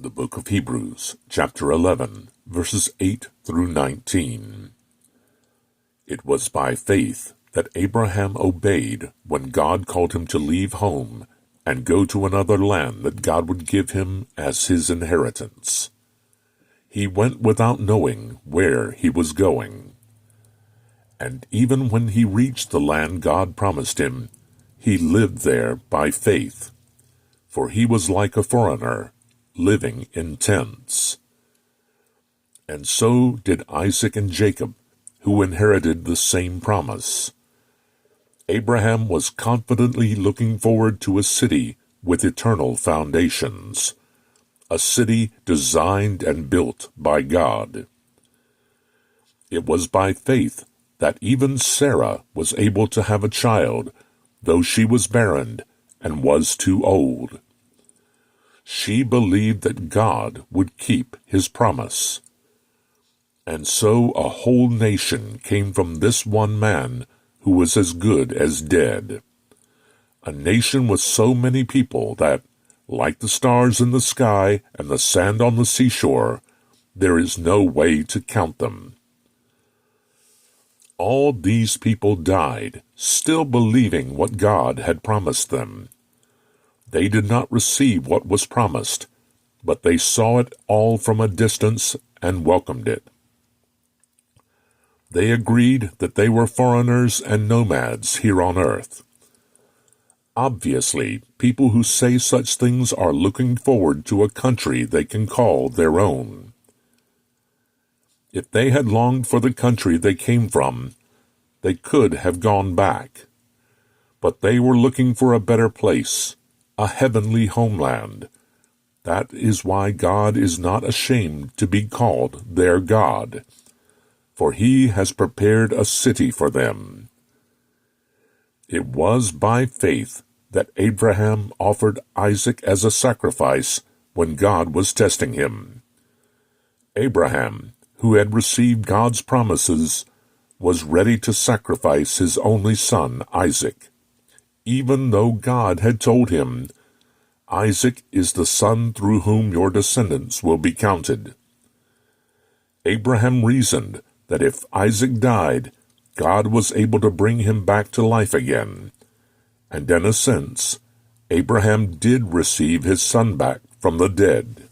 The Book of Hebrews, chapter 11, verses 8 through 19. It was by faith that Abraham obeyed when God called him to leave home and go to another land that God would give him as his inheritance. He went without knowing where he was going. And even when he reached the land God promised him, he lived there by faith, for he was like a foreigner, living in tents. And so did Isaac and Jacob, who inherited the same promise. Abraham was confidently looking forward to a city with eternal foundations, a city designed and built by God. It was by faith that even Sarah was able to have a child, though she was barren and was too old. She believed that God would keep his promise. And so a whole nation came from this one man who was as good as dead. A nation with so many people that, like the stars in the sky and the sand on the seashore, there is no way to count them. All these people died, still believing what God had promised them. They did not receive what was promised, but they saw it all from a distance and welcomed it. They agreed that they were foreigners and nomads here on earth. Obviously, people who say such things are looking forward to a country they can call their own. If they had longed for the country they came from, they could have gone back. But they were looking for a better place, a heavenly homeland. That is why God is not ashamed to be called their God, for he has prepared a city for them. It was by faith that Abraham offered Isaac as a sacrifice when God was testing him. Abraham, who had received God's promises, was ready to sacrifice his only son, Isaac, even though God had told him, "Isaac is the son through whom your descendants will be counted." Abraham reasoned that if Isaac died, God was able to bring him back to life again. And in a sense, Abraham did receive his son back from the dead.